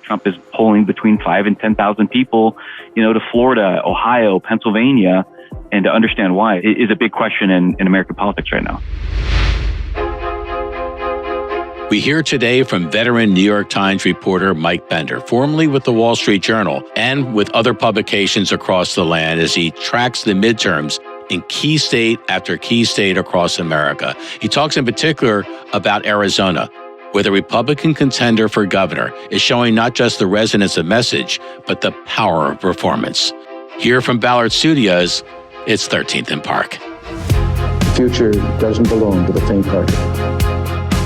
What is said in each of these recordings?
Trump is polling between 5 and 10,000 people, to Florida, Ohio, Pennsylvania, and to understand why is a big question in American politics right now. We hear today from veteran New York Times reporter Mike Bender, formerly with the Wall Street Journal and with other publications across the land, as he tracks the midterms in key state after key state across America. He talks in particular about Arizona, where the Republican contender for governor is showing not just the residents a message, but the power of performance. Here from Ballard Studios, it's 13th and Park. The future doesn't belong to the faint-hearted.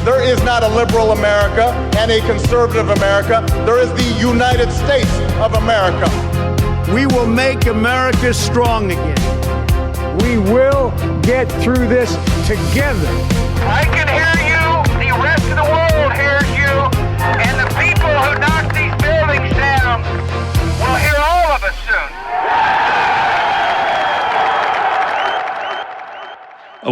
There is not a liberal America and a conservative America. There is the United States of America. We will make America strong again. We will get through this together. I can hear you. The rest of the world hears you. And the people who knock these buildings down will hear all of us soon.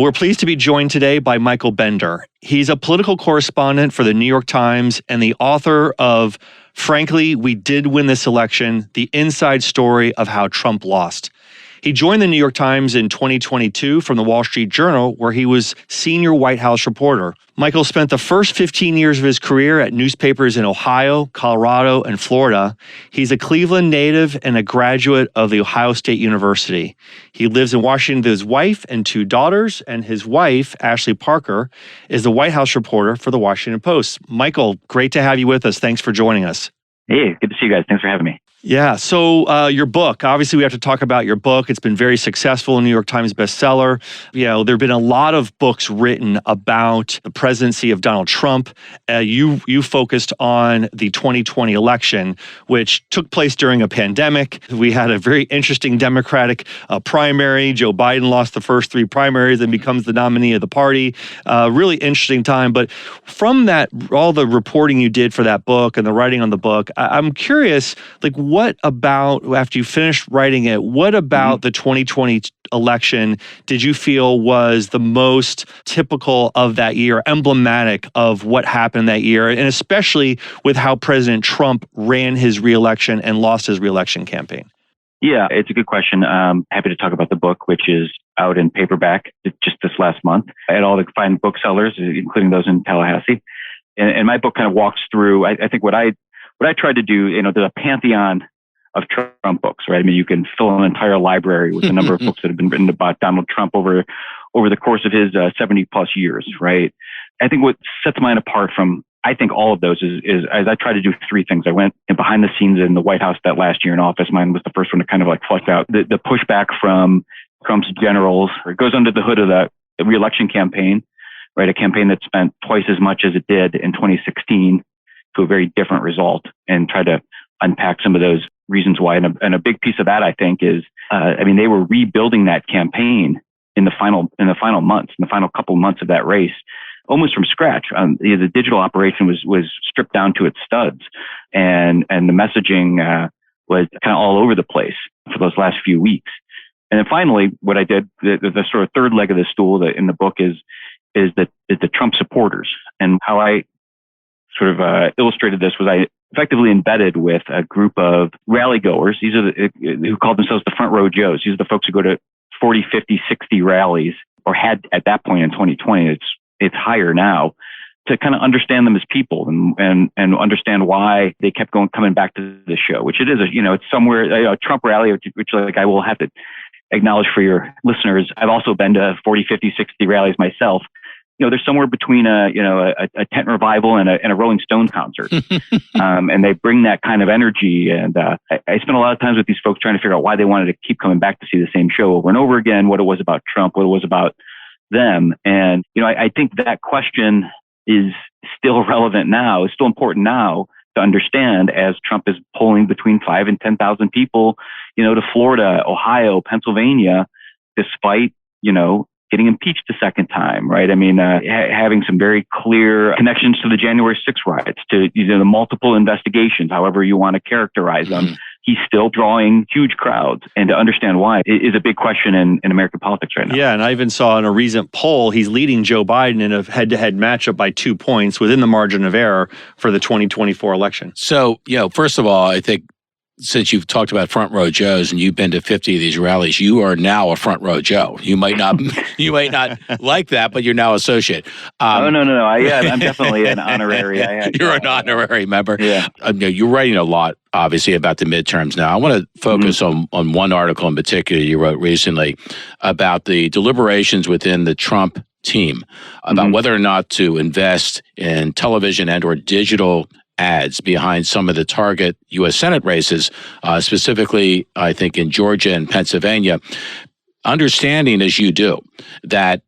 We're pleased to be joined today by Michael Bender. He's a political correspondent for the New York Times and the author of Frankly, We Did Win This Election, the inside story of how Trump lost. He joined the New York Times in 2022 from the Wall Street Journal, where he was senior White House reporter. Michael spent the first 15 years of his career at newspapers in Ohio, Colorado, and Florida. He's a Cleveland native and a graduate of the Ohio State University. He lives in Washington with his wife and 2 daughters, and his wife, Ashley Parker, is the White House reporter for the Washington Post. Michael, great to have you with us. Thanks for joining us. Hey, good to see you guys. Thanks for having me. Yeah. So your book, obviously we have to talk about your book. It's been very successful, New York Times bestseller. There have been a lot of books written about the presidency of Donald Trump. You focused on the 2020 election, which took place during a pandemic. We had a very interesting Democratic primary. Joe Biden lost the first 3 primaries and becomes the nominee of the party. Really interesting time. But from that, all the reporting you did for that book and the writing on the book, I'm curious, what about, after you finished writing it, what about the 2020 election did you feel was the most typical of that year, emblematic of what happened that year, and especially with how President Trump ran his reelection and lost his reelection campaign? Yeah, it's a good question. Happy to talk about the book, which is out in paperback just this last month at all the fine booksellers, including those in Tallahassee. And my book kind of walks through, I think what I tried to do, there's a pantheon of Trump books, right? I mean, you can fill an entire library with a number of books that have been written about Donald Trump over the course of his 70 plus years, right? I think what sets mine apart from, I think, all of those is as I try to do 3 things. I went behind the scenes in the White House that last year in office. Mine was the first one to kind of flush out the pushback from Trump's generals. It goes under the hood of the reelection campaign, right? A campaign that spent twice as much as it did in 2016 to a very different result, and try to unpack some of those reasons why. And a big piece of that, I think, is, they were rebuilding that campaign in the final months, in the final couple months of that race, almost from scratch. The digital operation was stripped down to its studs, and the messaging was kind of all over the place for those last few weeks. And then finally, what I did, the sort of third leg of the stool that in the book is the Trump supporters, and how I sort of illustrated this was I effectively embedded with a group of rally goers. These are who call themselves the front row Joes. These are the folks who go to 40, 50, 60 rallies, or had at that point in 2020. It's higher now, to kind of understand them as people and understand why they kept coming back to the show, which it is, it's somewhere, a Trump rally, which I will have to acknowledge for your listeners. I've also been to 40, 50, 60 rallies myself. There's somewhere between a tent revival and a Rolling Stones concert. And they bring that kind of energy. And I spent a lot of times with these folks trying to figure out why they wanted to keep coming back to see the same show over and over again, what it was about Trump, what it was about them. And, I think that question is still relevant now, is still important now to understand, as Trump is polling between 5 and 10,000 people, to Florida, Ohio, Pennsylvania, despite, getting impeached a second time, right? I mean, having some very clear connections to the January 6th riots, to the multiple investigations, however you want to characterize them, he's still drawing huge crowds. And to understand why is a big question in American politics right now. Yeah, and I even saw in a recent poll, he's leading Joe Biden in a head-to-head matchup by 2 points within the margin of error for the 2024 election. So, first of all, I think since you've talked about front row Joes and you've been to 50 of these rallies, you are now a front row Joe. You might not like that, but you're now associate. No. I'm definitely an honorary. You're an honorary member. Yeah. You're writing a lot, obviously, about the midterms now. I want to focus on one article in particular you wrote recently about the deliberations within the Trump team about whether or not to invest in television and or digital ads behind some of the target U.S. Senate races, specifically, I think, in Georgia and Pennsylvania, understanding, as you do, that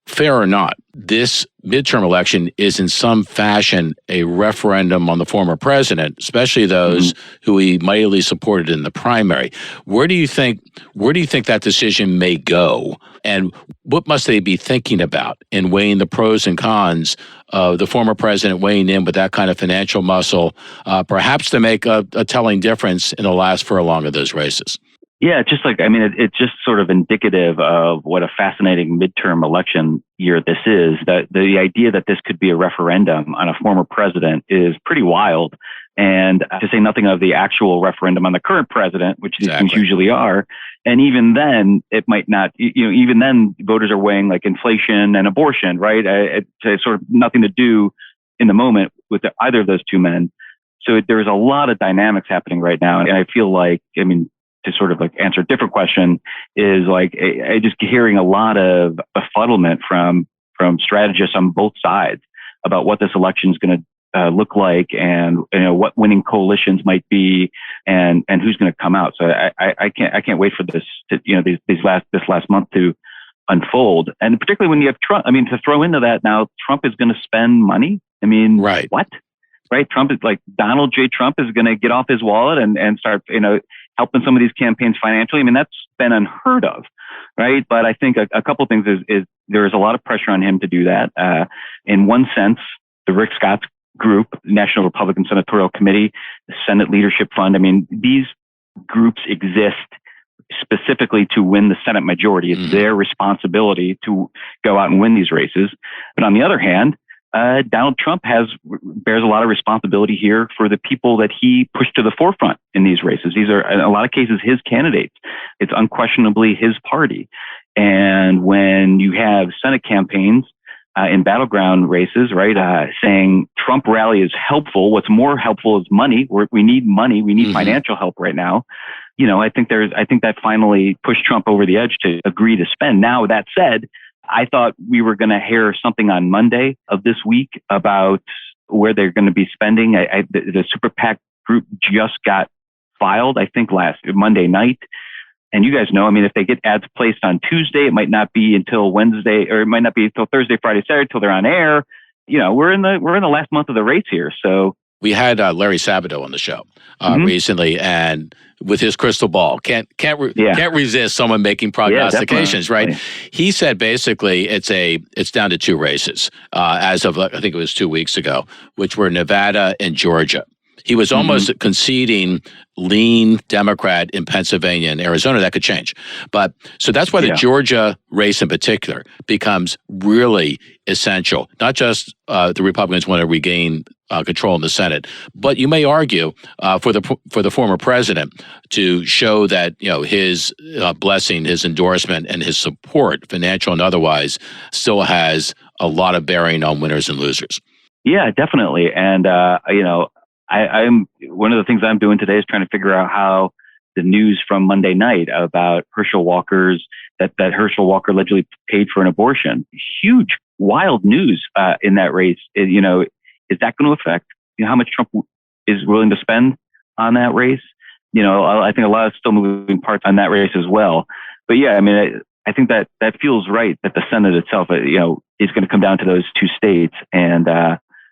fair or not, this midterm election is in some fashion a referendum on the former president, especially those who he mightily supported in the primary. Where do you think that decision may go? And what must they be thinking about in weighing the pros and cons of the former president weighing in with that kind of financial muscle, perhaps to make a telling difference in the last furlong of those races? Yeah, it's just sort of indicative of what a fascinating midterm election year this is. That the idea that this could be a referendum on a former president is pretty wild. And to say nothing of the actual referendum on the current president, which these things usually are. And even then, it might not, even then voters are weighing like inflation and abortion, right? It's sort of nothing to do in the moment with either of those two men. So there's a lot of dynamics happening right now. And I feel like, to sort of like answer a different question is like, I just hearing a lot of befuddlement from strategists on both sides about what this election is going to look like and what winning coalitions might be and who's going to come out. So I can't wait for this to, this last month to unfold. And particularly when you have Trump, to throw into that now, Trump is going to spend money. Right. What? Right. Trump is like Donald J. Trump is going to get off his wallet and start, helping some of these campaigns financially. That's been unheard of. Right. But I think a couple of things is there is a lot of pressure on him to do that. In one sense, the Rick Scott's group, National Republican Senatorial Committee, the Senate Leadership Fund. These groups exist specifically to win the Senate majority. It's their responsibility to go out and win these races. But on the other hand, Donald Trump bears a lot of responsibility here for the people that he pushed to the forefront in these races. These are, in a lot of cases, his candidates. It's unquestionably his party. And when you have Senate campaigns in battleground races, right, saying Trump rally is helpful. What's more helpful is money. We need money. We need financial help right now. I think that finally pushed Trump over the edge to agree to spend. Now, that said, I thought we were going to hear something on Monday of this week about where they're going to be spending. The Super PAC group just got filed, I think, last Monday night. And you guys know, if they get ads placed on Tuesday, it might not be until Wednesday, or it might not be until Thursday, Friday, Saturday, till they're on air. We're in the last month of the race here. So we had Larry Sabato on the show recently, and with his crystal ball, can't resist someone making prognostications, right? He said basically it's down to 2 races as of I think it was 2 weeks ago, which were Nevada and Georgia. He was almost conceding lean Democrat in Pennsylvania and Arizona. That could change. But so that's why the Georgia race in particular becomes really essential. Not just the Republicans want to regain control in the Senate, but you may argue for the former president to show that his blessing, his endorsement, and his support, financial and otherwise, still has a lot of bearing on winners and losers. Yeah, definitely. And I'm one of the things I'm doing today is trying to figure out how the news from Monday night about Herschel Walker's that Herschel Walker allegedly paid for an abortion, huge, wild news in that race. Is that going to affect how much Trump is willing to spend on that race? I think a lot of still moving parts on that race as well. But yeah, I think that feels right that the Senate itself, is going to come down to those 2 states, and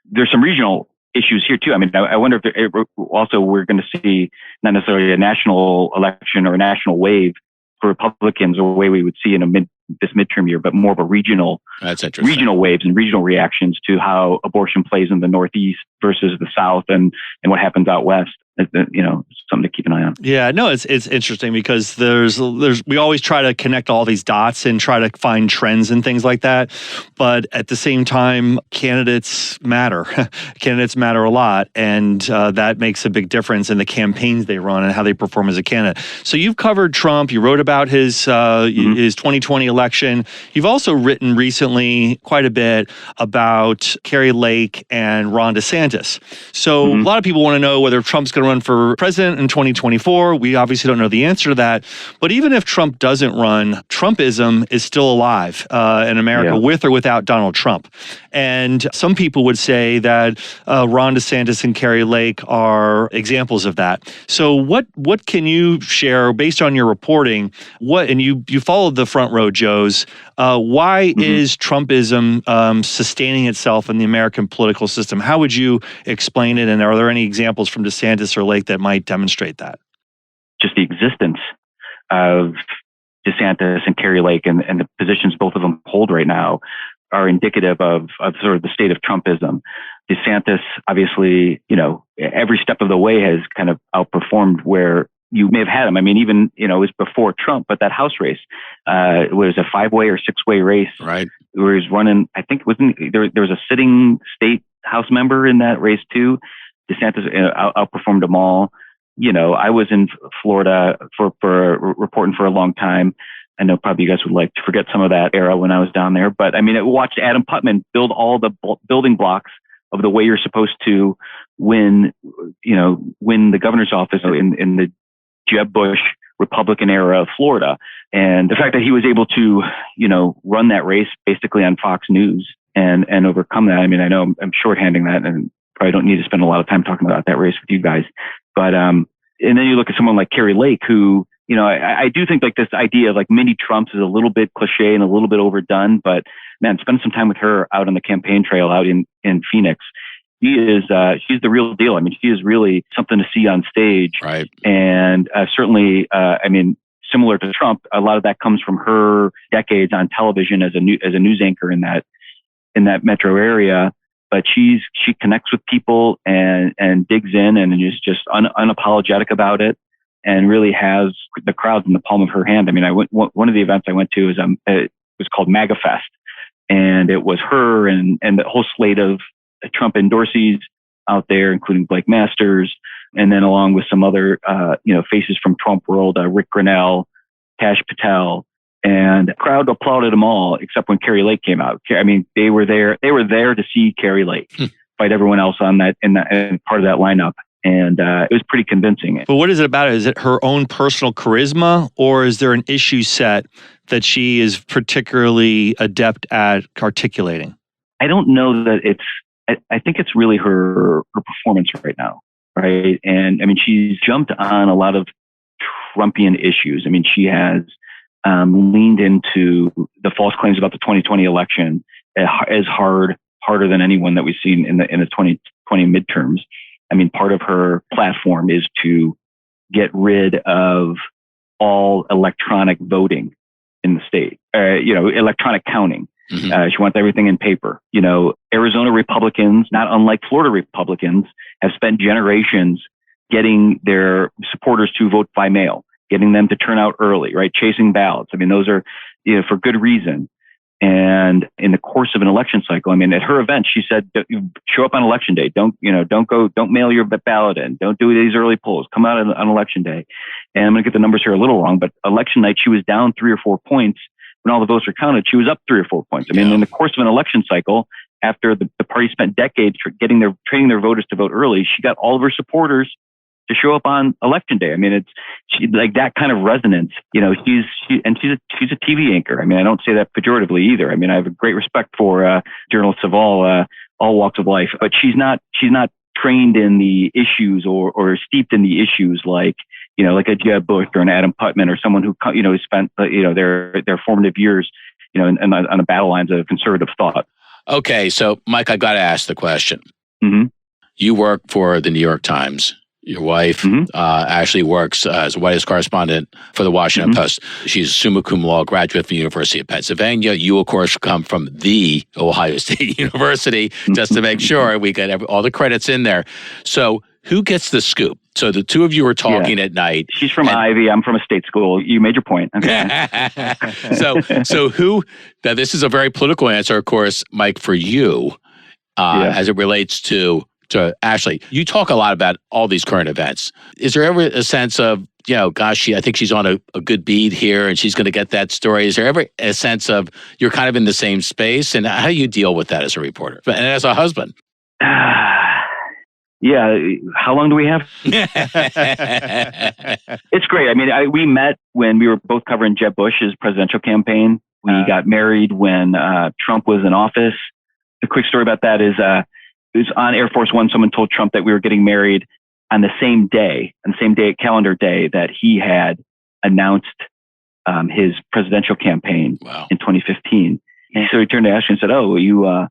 there's some regional issues here too. I wonder if also we're going to see not necessarily a national election or a national wave for Republicans, or a way we would see in this midterm year, but more of a regional waves and regional reactions to how abortion plays in the Northeast versus the South and what happens out West. Something to keep an eye on. Yeah, no, it's interesting because we always try to connect all these dots and try to find trends and things like that. But at the same time, candidates matter. Candidates matter a lot. And that makes a big difference in the campaigns they run and how they perform as a candidate. So you've covered Trump. You wrote about his 2020 election. You've also written recently quite a bit about Kari Lake and Ron DeSantis. So a lot of people want to know whether Trump's going to run for president in 2024. We obviously don't know the answer to that. But even if Trump doesn't run, Trumpism is still alive in America with or without Donald Trump. And some people would say that Ron DeSantis and Kari Lake are examples of that. So what can you share based on your reporting? And you followed the front row Joes. Why is Trumpism sustaining itself in the American political system? How would you explain it? And are there any examples from DeSantis or Lake that might demonstrate that? Just the existence of DeSantis and Kari Lake and the positions both of them hold right now are indicative of sort of the state of Trumpism. DeSantis, obviously, every step of the way has kind of outperformed where you may have had him. I mean, even, it was before Trump, but that House race, it was a 5-way or 6-way race. Right. Where he was running, I think there was a sitting state House member in that race too. DeSantis outperformed them all. I was in Florida for reporting for a long time. I know probably you guys would like to forget some of that era when I was down there, but I mean, I watched Adam Putnam build all the building blocks of the way you're supposed to win the governor's office in the Jeb Bush Republican era of Florida. And the fact that he was able to, run that race basically on Fox News and overcome that. I mean, I know I'm shorthanding that and probably don't need to spend a lot of time talking about that race with you guys. But, and then you look at someone like Kari Lake, who, I do think like this idea of like mini Trumps is a little bit cliche and a little bit overdone, but man, spend some time with her out on the campaign trail out in Phoenix. She's the real deal. I mean, she is really something to see on stage. Right. And certainly, similar to Trump, a lot of that comes from her decades on television as a news anchor in that metro area. But she connects with people and digs in and is just unapologetic about it and really has the crowd in the palm of her hand. I mean, one of the events I went to it was called MAGA Fest, and it was her and the whole slate of Trump endorsees out there, including Blake Masters, and then along with some other faces from Trump world, Rick Grinnell, Kash Patel. And the crowd applauded them all, except when Kari Lake came out. I mean, they were there to see Kari Lake fight everyone else in part of that lineup. And it was pretty convincing. But what is it about it? Is it her own personal charisma, or is there an issue set that she is particularly adept at articulating? I don't know that I think it's really her performance right now, right? And I mean, she's jumped on a lot of Trumpian issues. I mean, she has leaned into the false claims about the 2020 election as harder than anyone that we've seen in the 2020 midterms. I mean, part of her platform is to get rid of all electronic voting in the state, electronic counting. She wants everything in paper. Arizona Republicans, not unlike Florida Republicans, have spent generations getting their supporters to vote by mail, getting them to turn out early, right? Chasing ballots. I mean, those are, for good reason. And in the course of an election cycle, I mean, at her event, she said, show up on election day. Don't mail your ballot in. Don't do these early polls. Come out on election day. And I'm going to get the numbers here a little wrong, but election night, she was down 3 or 4 points. When all the votes were counted, she was up 3 or 4 points. I mean, in the course of an election cycle, after the party spent decades training their voters to vote early, she got all of her supporters to show up on election day. I mean, she like that kind of resonance. She's a TV anchor. I mean, I don't say that pejoratively either. I mean, I have a great respect for journalists of all walks of life, but she's not trained in the issues or steeped in the issues like a Jeb Bush or an Adam Putnam or someone who spent their formative years on the battle lines of conservative thought. Okay, so Mike, I've got to ask the question. Mm-hmm. You work for the New York Times. Your wife actually works as a White House correspondent for the Washington Post. She's a summa cum laude graduate from the University of Pennsylvania. You, of course, come from the Ohio State University, just to make sure we get all the credits in there. So who gets the scoop? So the two of you are talking at night. She's from Ivy. I'm from a state school. You made your point. Okay. So who, now this is a very political answer, of course, Mike, for you, as it relates to Ashley. You talk a lot about all these current events. Is there ever a sense of, gosh, I think she's on a good beat here and she's going to get that story? Is there ever a sense of you're kind of in the same space? And how do you deal with that as a reporter and as a husband? Yeah. How long do we have? It's great. I mean, we met when we were both covering Jeb Bush's presidential campaign. We got married when Trump was in office. The quick story about that is it was on Air Force One. Someone told Trump that we were getting married on the same day, calendar day, that he had announced his presidential campaign in 2015. And so he turned to Ashley and said, "Oh, you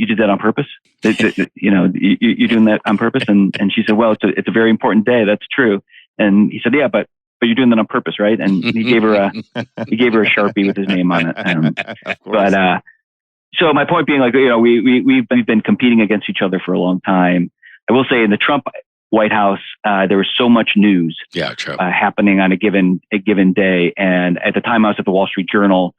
did that on purpose? You're doing that on purpose?" And she said, "Well, it's a very important day. That's true." And he said, "Yeah, but you're doing that on purpose, right?" And he gave her a Sharpie with his name on it. So my point being, we've been competing against each other for a long time. I will say in the Trump White House, there was so much news happening on a given day. And at the time I was at the Wall Street Journal,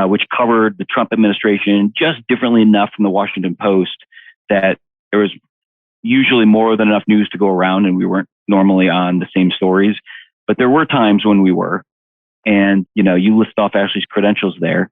which covered the Trump administration just differently enough from the Washington Post that there was usually more than enough news to go around, and we weren't normally on the same stories. But there were times when we were, and you list off Ashley's credentials there.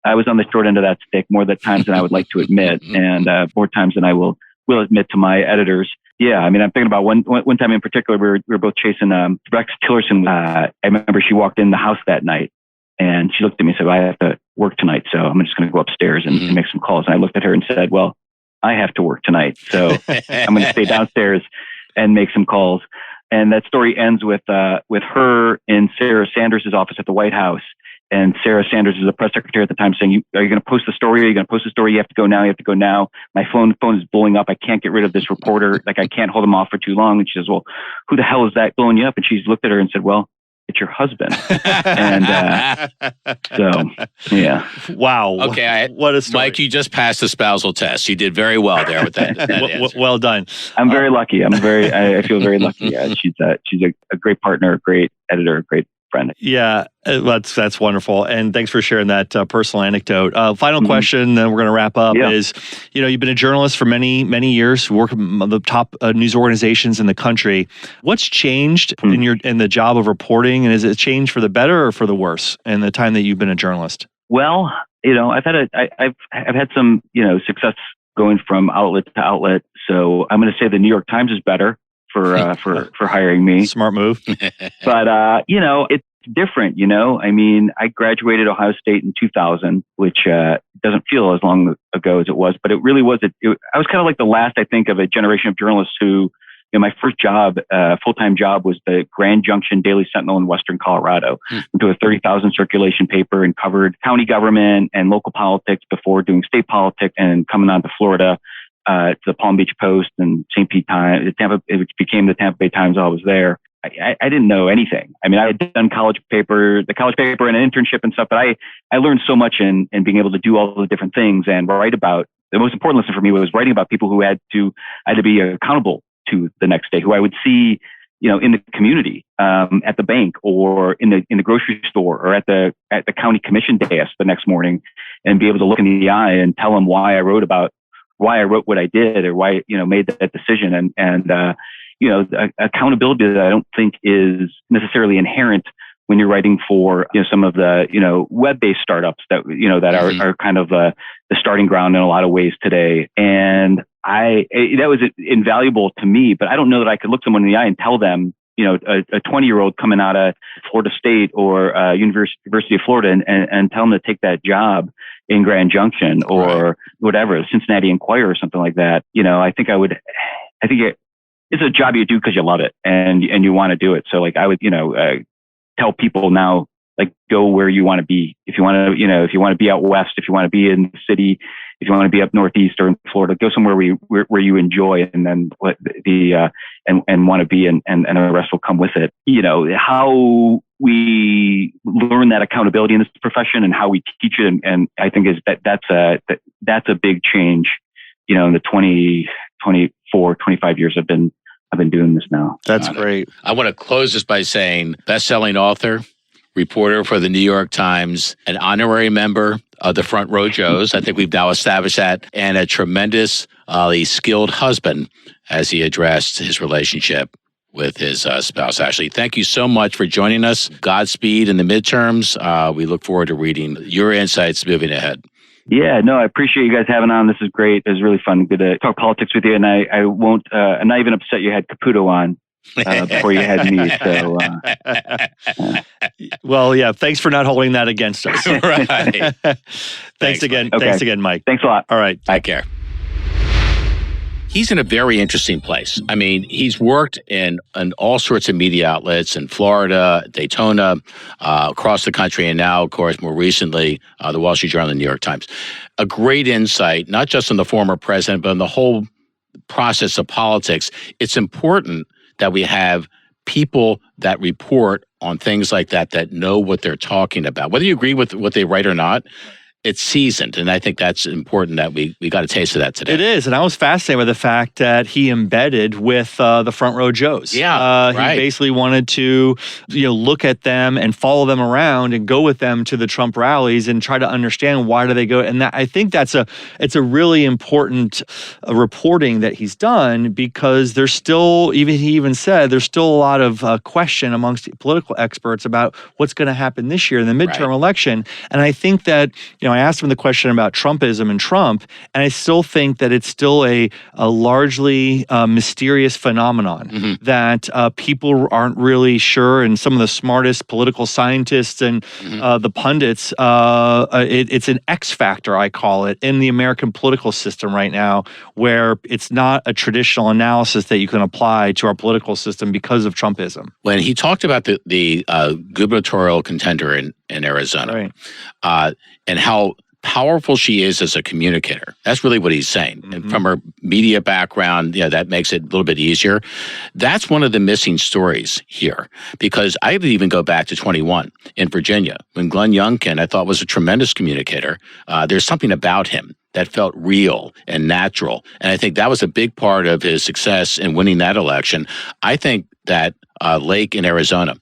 I was on the short end of that stick more times than I would like to admit, and more times than I will admit to my editors. Yeah, I mean, I'm thinking about one time in particular. We were both chasing Rex Tillerson. I remember she walked in the house that night, and she looked at me and said, "I have to work tonight, so I'm just going to go upstairs and make some calls." And I looked at her and said, "Well, I have to work tonight, so I'm going to stay downstairs and make some calls." And that story ends with her in Sarah Sanders' office at the White House. And Sarah Sanders is the press secretary at the time saying, "Are you going to post the story? Are you going to post the story? You have to go now. You have to go now. My phone is blowing up. I can't get rid of this reporter. I can't hold him off for too long." And she says, "Well, who the hell is that blowing you up?" And she's looked at her and said, "Well, it's your husband." And so, yeah. Wow. Okay. What a story. Mike, you just passed the spousal test. You did very well there with that. Well done. I'm very lucky. I feel very lucky. Yeah, she's a great partner, a great editor, a great friend. Yeah, that's wonderful. And thanks for sharing that personal anecdote. Final question, then we're going to wrap up, is, you've been a journalist for many, many years, work at the top news organizations in the country. What's changed in the job of reporting? And has it changed for the better or for the worse in the time that you've been a journalist? Well, I've had some, success going from outlet to outlet. So I'm going to say the New York Times is better for hiring me. Smart move. But, it's different, I mean, I graduated Ohio State in 2000, which doesn't feel as long ago as it was, but it really was. I was kind of like the last, I think, of a generation of journalists who, my first job, full-time job, was the Grand Junction Daily Sentinel in Western Colorado. Went to a 30,000 circulation paper and covered county government and local politics before doing state politics and coming on to Florida. To the Palm Beach Post and St. Pete Times, which became the Tampa Bay Times while I was there. I didn't know anything. I mean, I had done the college paper and an internship and stuff, but I learned so much in being able to do all the different things and write about. The most important lesson for me was writing about people who I had to be accountable to the next day, who I would see, in the community, at the bank or in the grocery store or at the county commission desk the next morning, and be able to look in the eye and tell them why I wrote what I did or why, made that decision. And accountability that I don't think is necessarily inherent when you're writing for, some of the, web-based startups that, that are kind of the starting ground in a lot of ways today. And that was invaluable to me, but I don't know that I could look someone in the eye and tell them, a 20-year-old coming out of Florida State or University of Florida and tell them to take that job in Grand Junction or whatever, Cincinnati Enquirer or something like that. I think it's a job you do because you love it and you want to do it. So I would, tell people now, go where you want to be. If you want to, if you want to be out west, if you want to be in the city, if you want to be up northeast or in Florida, go somewhere where you enjoy, and then and want to be, and the rest will come with it. How we learn that accountability in this profession and how we teach it, and I think that's a big change. In the 24, 25 years I've been doing this now. That's great. I want to close this by saying best-selling author, reporter for the New York Times, an honorary member of the Front Row Joes. I think we've now established that, and a tremendously skilled husband as he addressed his relationship with his spouse, Ashley. Thank you so much for joining us. Godspeed in the midterms. We look forward to reading your insights moving ahead. Yeah, no, I appreciate you guys having on. This is great. It was really fun. Good to talk politics with you. And I won't, I'm not even upset you had Caputo on before you had me. So, well, yeah, thanks for not holding that against us. Right. Thanks again. Okay. Thanks again, Mike. Thanks a lot. All right. Take care. He's in a very interesting place. I mean, he's worked in all sorts of media outlets in Florida, Daytona, across the country, and now, of course, more recently, the Wall Street Journal and the New York Times. A great insight, not just on the former president, but on the whole process of politics. It's important that we have people that report on things like that know what they're talking about. Whether you agree with what they write or not, it's seasoned, and I think that's important that we got a taste of that today. It is, and I was fascinated by the fact that he embedded with the Front Row Joes. Yeah, right. He basically wanted to, look at them and follow them around and go with them to the Trump rallies and try to understand why do they go. And I think it's a really important reporting that he's done, because there's still, he even said, there's still a lot of question amongst political experts about what's going to happen this year in the midterm election. And I think that, I asked him the question about Trumpism and Trump, and I still think that it's still a largely mysterious phenomenon that people aren't really sure, and some of the smartest political scientists and the pundits, it's an X factor, I call it, in the American political system right now, where it's not a traditional analysis that you can apply to our political system because of Trumpism. When he talked about the gubernatorial contender in Arizona, right, and how powerful she is as a communicator. That's really what he's saying. And from her media background, that makes it a little bit easier. That's one of the missing stories here, because I would even go back to 21 in Virginia, when Glenn Youngkin, I thought, was a tremendous communicator. There's something about him that felt real and natural. And I think that was a big part of his success in winning that election. I think that Lake in Arizona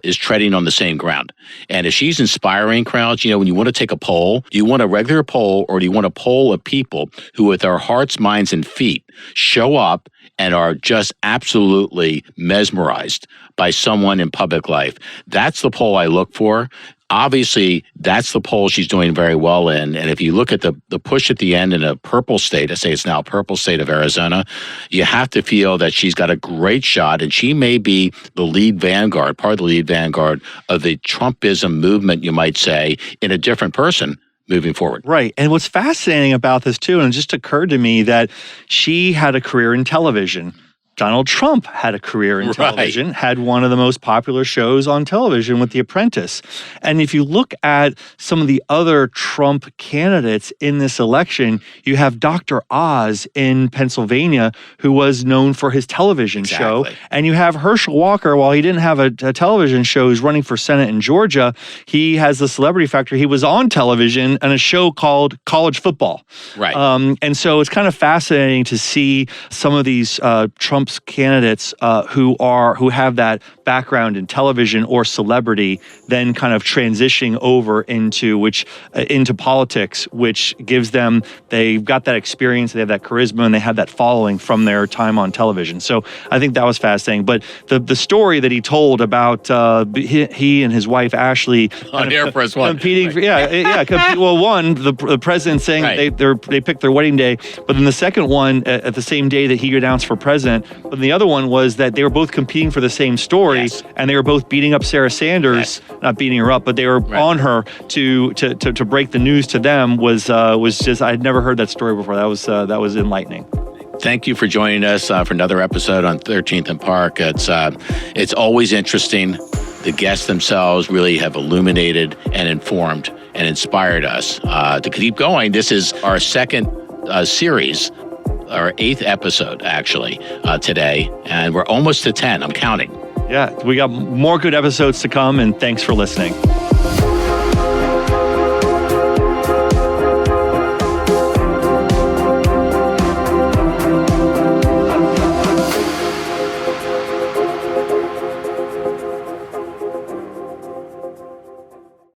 is treading on the same ground. And if she's inspiring crowds, when you want to take a poll, do you want a regular poll, or do you want a poll of people who, with their hearts, minds, and feet, show up and are just absolutely mesmerized by someone in public life? That's the poll I look for. Obviously, that's the poll she's doing very well in. And if you look at the push at the end in a purple state, I say it's now a purple state of Arizona, you have to feel that she's got a great shot, and she may be the lead vanguard, part of the lead vanguard of the Trumpism movement, you might say, in a different person moving forward. Right. And what's fascinating about this, too, and it just occurred to me that she had a career in television. Donald Trump had a career in television, had one of the most popular shows on television with The Apprentice. And if you look at some of the other Trump candidates in this election, you have Dr. Oz in Pennsylvania, who was known for his television show. And you have Herschel Walker, while he didn't have a television show, who's running for Senate in Georgia. He has the celebrity factor. He was on television in a show called College Football. Right. And so it's kind of fascinating to see some of these Trump's candidates who have that background in television or celebrity, then kind of transitioning over into politics, which gives them, they've got that experience, they have that charisma, and they have that following from their time on television. So I think that was fascinating. But the story that he told about he and his wife Ashley on Air Force One competing, the president saying they picked their wedding day, but then the second one at the same day that he announced for president. But the other one was that they were both competing for the same story, and they were both beating up Sarah Sanders, not beating her up, but they were on her to break the news to them. Was just, I had never heard that story before. That was enlightening. Thank you for joining us for another episode on 13th and Park. It's always interesting. The guests themselves really have illuminated and informed, and inspired us to keep going. This is our second series, our 8th episode, actually, today. And we're almost to 10. I'm counting. Yeah, we got more good episodes to come, and thanks for listening.